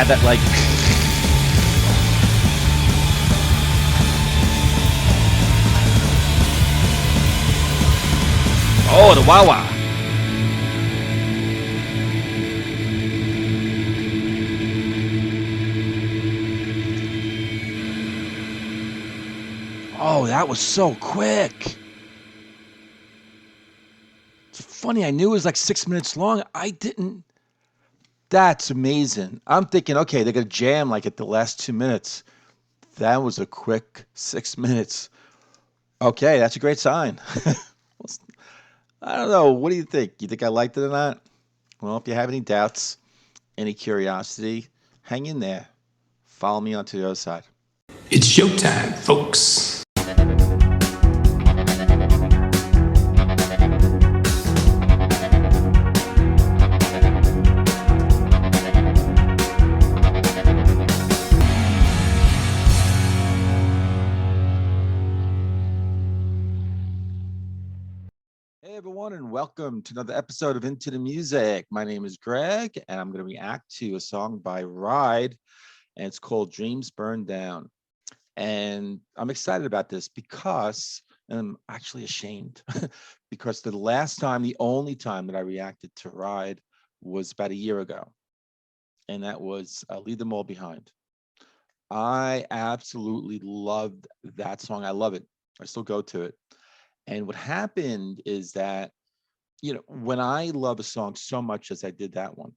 had that like. Oh, the wah wah. Oh, that was so quick. It's funny. I knew it was like 6 minutes long. I didn't. That's amazing. I'm thinking, okay, they're gonna jam like at the last 2 minutes. That was a quick 6 minutes. Okay, that's a great sign. I don't know. What do you think? You think I liked it or not? Well, if you have any doubts, any curiosity, hang in there. Follow me onto the other side. It's showtime, folks. Hey everyone, and welcome to another episode of Into the Music. My name is Greg, and I'm going to react to a song by Ride, and it's called Dreams Burn Down. And I'm excited about this because I'm actually ashamed because the only time that I reacted to Ride was about a year ago, and that was Leave Them All Behind. I absolutely loved that song. I love it. I still go to it. And what happened is that, when I love a song so much as I did that one,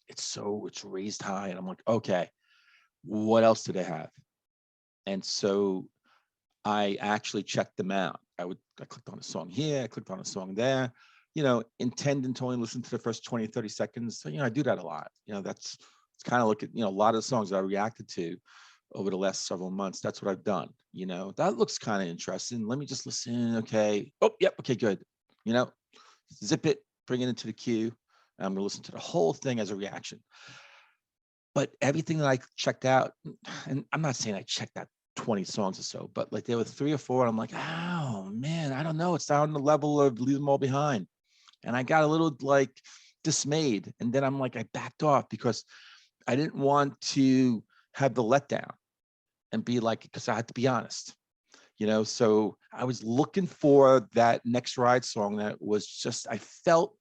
it's raised high. And I'm like, okay, what else do they have? And so I actually checked them out. I clicked on a song here, I clicked on a song there, intending to only listen to the first 20, 30 seconds. So, I do that a lot. It's kind of look at, a lot of the songs that I reacted to over the last several months. That's what I've done. That looks kind of interesting. Let me just listen. Okay. Oh, yep. Okay, good. Zip it, bring it into the queue. And I'm going to listen to the whole thing as a reaction. But everything that I checked out, and I'm not saying I checked out 20 songs or so, but like there were 3 or 4, and I'm like, oh man, I don't know. It's down the level of Leave Them All Behind. And I got a little like dismayed. And then I'm like, I backed off because I didn't want to have the letdown and be like, because I had to be honest, so I was looking for that next Ride song that was just, I felt,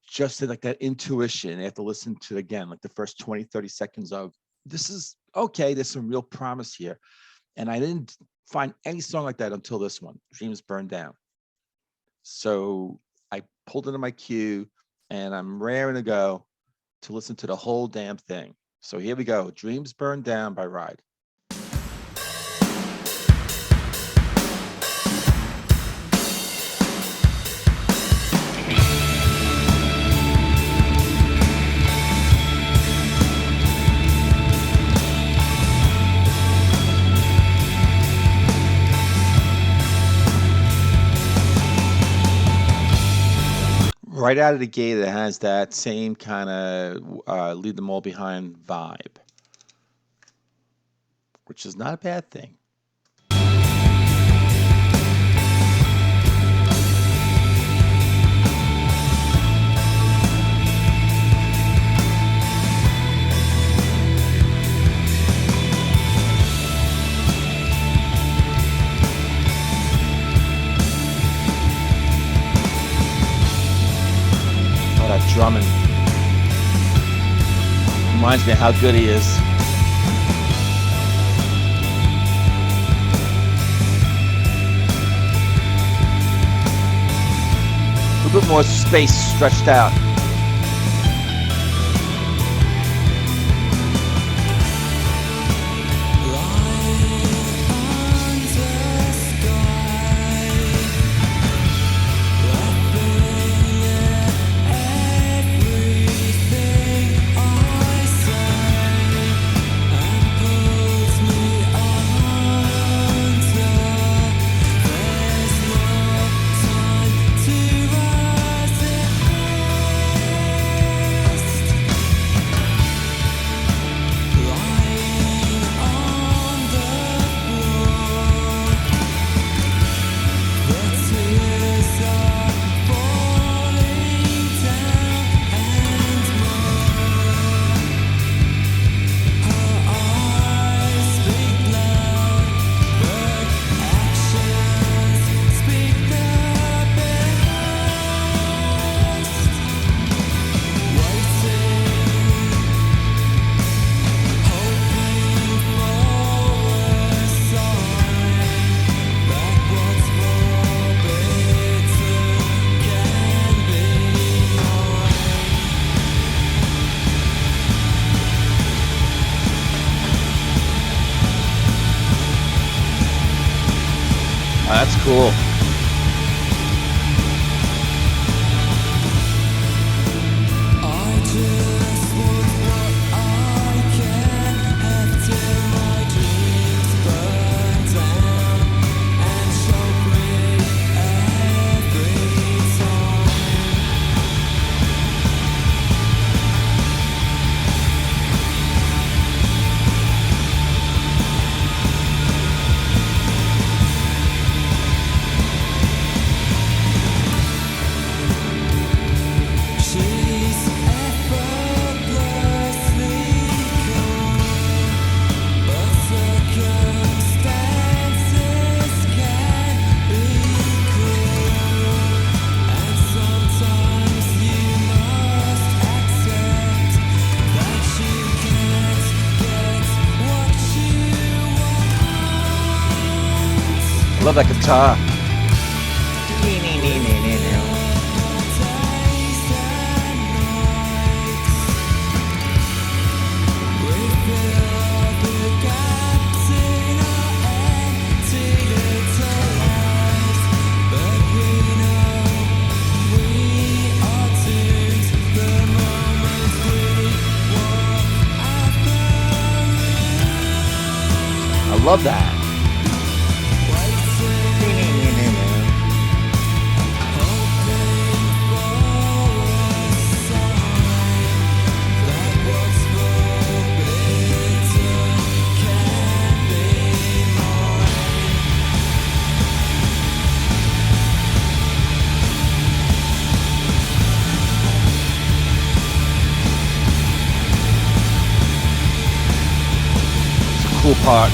just like that intuition. I have to listen to it again, like the first 20, 30 seconds of this is okay. There's some real promise here. And I didn't find any song like that until this one, Dreams Burn Down. So I pulled into my queue and I'm raring to go to listen to the whole damn thing. So here we go. Dreams Burn Down by Ride. Right out of the gate, it has that same kind of Leave Them All Behind vibe, which is not a bad thing. That drumming reminds me of how good he is. A little bit more space stretched out. cool. Love that guitar. I love that. Cool part.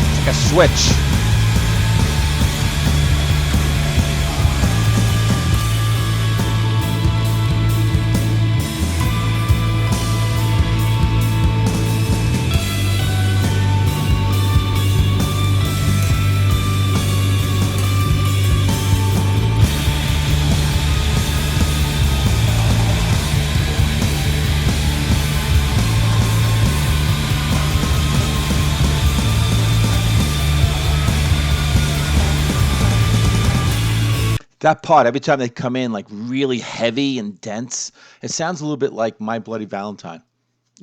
It's like a switch. That part, every time they come in like really heavy and dense, it sounds a little bit like My Bloody Valentine.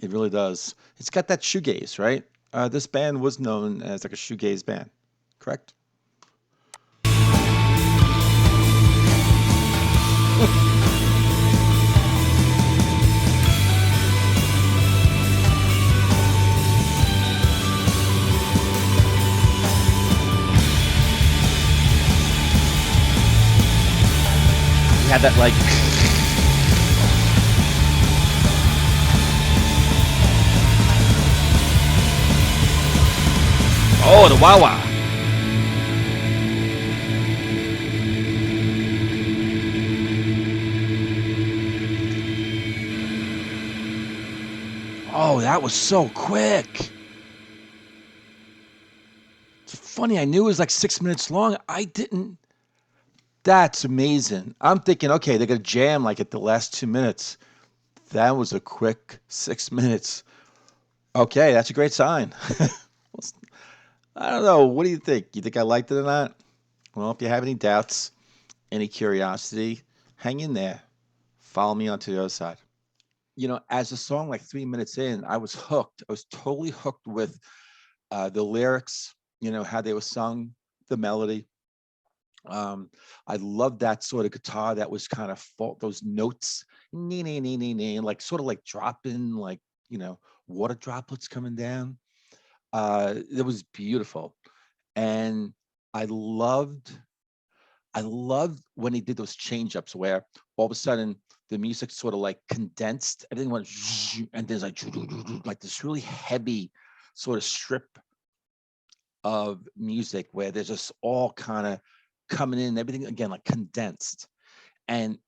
It really does. It's got that shoegaze, right? This band was known as like a shoegaze band, correct? You had that like oh, the wah wah. Oh, that was so quick. It's funny, I knew it was like 6 minutes long. I didn't. That's amazing. I'm thinking, okay, they're gonna jam like at the last 2 minutes. That was a quick 6 minutes. Okay, that's a great sign. I don't know. What do you think? You think I liked it or not? Well, if you have any doubts, any curiosity, hang in there. Follow me onto the other side. As a song like 3 minutes in, I was hooked. I was totally hooked with the lyrics, how they were sung, the melody. I loved that sort of guitar that was kind of those notes, nee, nee, nee, nee, nee, like sort of like dropping, like, water droplets coming down. It was beautiful. And I loved I loved when he did those change ups where all of a sudden the music sort of like condensed, everything went and there's like this really heavy sort of strip of music where there's just all kind of coming in, everything again like condensed. And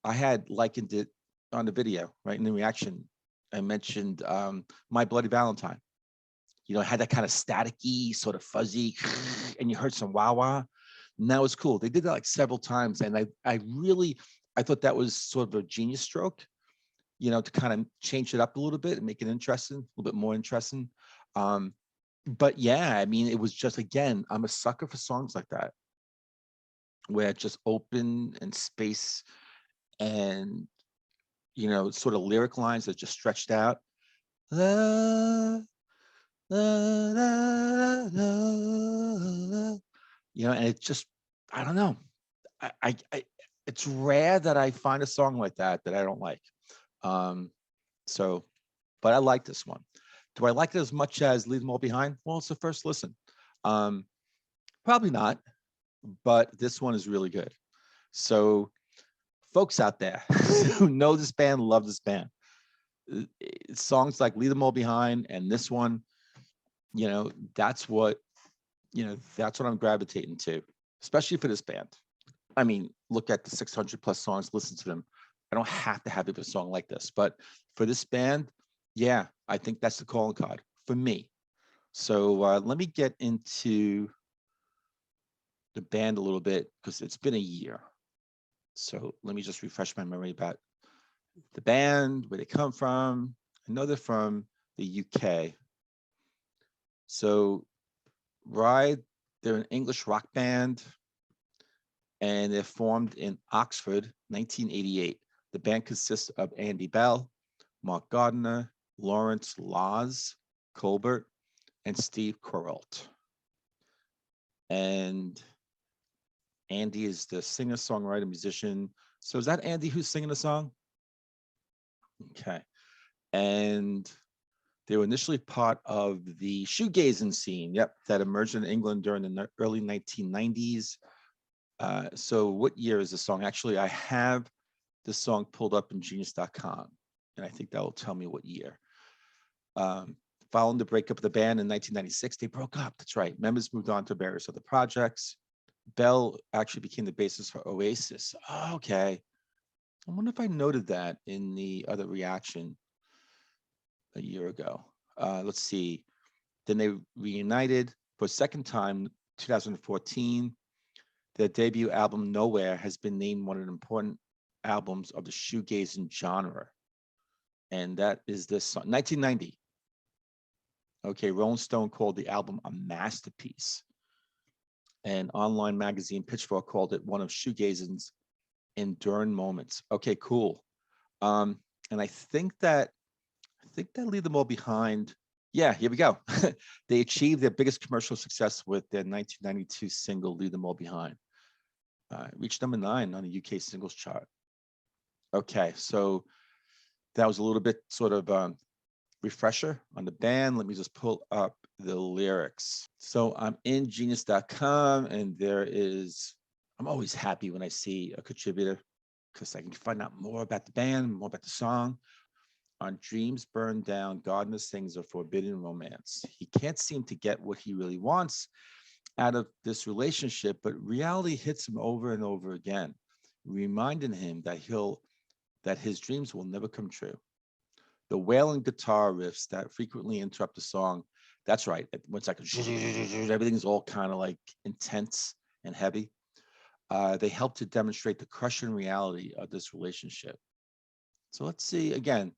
I had likened it on the video, right, in the reaction I mentioned My Bloody Valentine. You know, it had that kind of staticky, sort of fuzzy, and you heard some wah wah. And that was cool. They did that like several times, and I thought that was sort of a genius stroke. You know, to kind of change it up a little bit and make it interesting, a little bit more interesting. Um, but yeah, I mean, it was just again, I'm a sucker for songs like that, where it's just open and space, and sort of lyric lines that just stretched out. La, la, la, la, and it just, I don't know. It's rare that I find a song like that I don't like. Um, so, but I like this one. Do I like it as much as Leave Them All Behind? Well, it's the first listen. Um, Probably not, but this one is really good. So, folks out there who know this band, love this band, songs like Leave Them All Behind and this one, that's what I'm gravitating to, especially for this band. I mean, look at the 600 plus songs, listen to them. I don't have to have a song like this, but for this band, yeah, I think that's the calling card for me. So let me get into the band a little bit because it's been a year. So let me just refresh my memory about the band, where they come from. I know they're from the UK. So Ride, they're an English rock band, and they're formed in Oxford, 1988. The band consists of Andy Bell, Mark Gardner, Lawrence Laws, Colbert, and Steve Coralt. And Andy is the singer, songwriter, musician. So is that Andy who's singing the song? Okay. And they were initially part of the shoegazing scene, yep, that emerged in England during the early 1990s. So what year is the song? Actually, I have the song pulled up in genius.com, and I think that will tell me what year. Following the breakup of the band in 1996, they broke up. That's right. Members moved on to various other projects. Bell actually became the bassist for Oasis. Oh, okay. I wonder if I noted that in the other reaction a year ago. Let's see. Then they reunited for a second time, 2014. Their debut album, Nowhere, has been named one of the important albums of the shoegazing genre. And that is this song, 1990. Okay, Rolling Stone called the album a masterpiece. And online magazine Pitchfork called it one of shoegazing's enduring moments. Okay, cool. And I think that Leave Them All Behind. Yeah, here we go. They achieved their biggest commercial success with their 1992 single Leave Them All Behind. Reached number 9 on the UK singles chart. Okay, so that was a little bit sort of refresher on the band. Let me just pull up the lyrics. So I'm in genius.com, and I'm always happy when I see a contributor because I can find out more about the band, more about the song. On Dreams Burn Down, Gardner sings a forbidden romance. He can't seem to get what he really wants out of this relationship, but reality hits him over and over again, reminding him that his dreams will never come true. The wailing guitar riffs that frequently interrupt the song, that's right, it's like everything's all kind of like intense and heavy. They help to demonstrate the crushing reality of this relationship. So let's see again.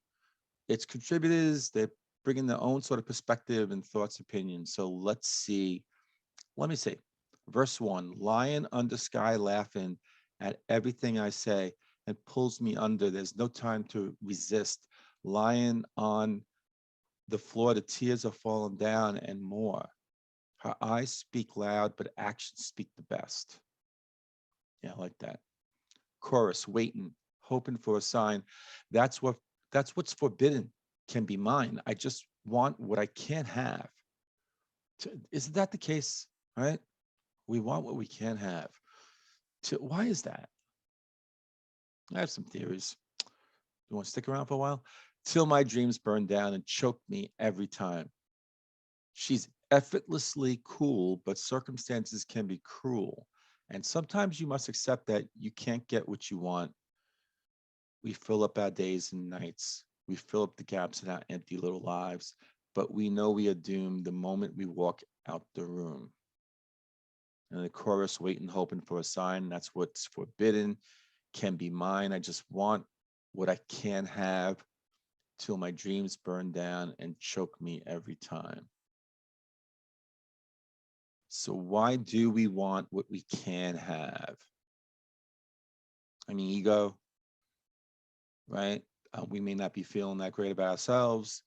It's contributors, they're bringing their own sort of perspective and thoughts, opinions. So let's see. Let me see. Verse 1, lion under sky laughing at everything I say and pulls me under. There's no time to resist. Lying on the floor, the tears are falling down and more. Her eyes speak loud, but actions speak the best. Yeah, I like that. Chorus, waiting, hoping for a sign. That's what's forbidden can be mine. I just want what I can't have. Isn't that the case? Right? We want what we can't have. Why is that? I have some theories. You want to stick around for a while? Till my dreams burn down and choke me every time. She's effortlessly cool, but circumstances can be cruel. And sometimes you must accept that you can't get what you want. We fill up our days and nights We fill up the gaps in our empty little lives, but we know we are doomed the moment we walk out the room. And the chorus, waiting, hoping for a sign. That's what's forbidden can be mine. I just want what I can't have till my dreams burn down and choke me every time. So why do we want what we can have? I mean, ego, right? We may not be feeling that great about ourselves.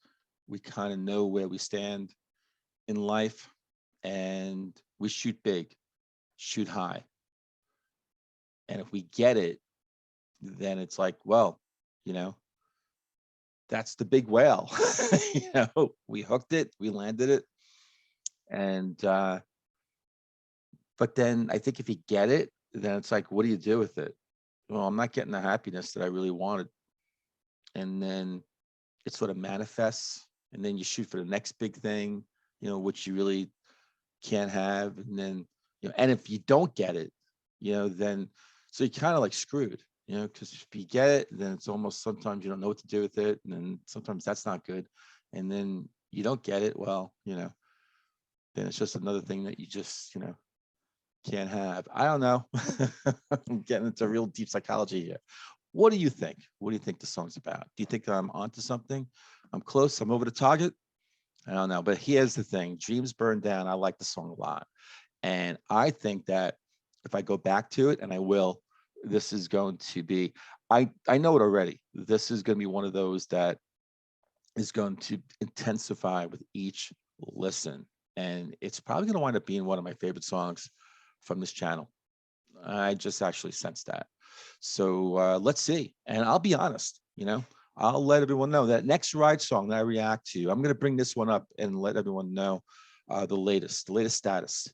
We kind of know where we stand in life, and we shoot big, shoot high. And if we get it, then it's like, well, you know, that's the big whale. We hooked it, we landed it. And but then I think if you get it, then it's like, what do you do with it? Well, I'm not getting the happiness that I really wanted. And then it sort of manifests, and then you shoot for the next big thing, which you really can't have. And then, and if you don't get it, then so you're kind of like screwed, because if you get it, then it's almost sometimes you don't know what to do with it. And then sometimes that's not good. And then you don't get it. Well, then it's just another thing that you just, can't have. I don't know. I'm getting into real deep psychology here. What do you think? What do you think the song's about? Do you think I'm onto something? I'm close. I'm over the target. I don't know. But here's the thing. Dreams Burn Down. I like the song a lot. And I think that if I go back to it, and I will, this is going to be, I know it already. This is going to be one of those that is going to intensify with each listen. And it's probably going to wind up being one of my favorite songs from this channel. I just actually sensed that. So let's see. And I'll be honest, I'll let everyone know that next Ride song that I react to, I'm going to bring this one up and let everyone know the latest status,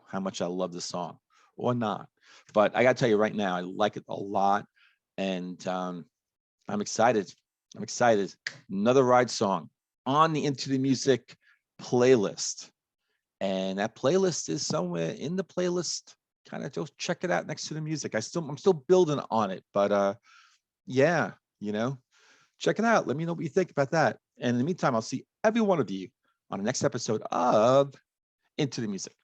how much I love the song or not. But I got to tell you right now, I like it a lot. And I'm excited. I'm excited. Another Ride song on the Into the Music playlist. And that playlist is somewhere in the playlist. Kind of just check it out next to the music. I'm still building on it, but yeah, check it out. Let me know what you think about that. And in the meantime, I'll see every one of you on the next episode of Into the Music.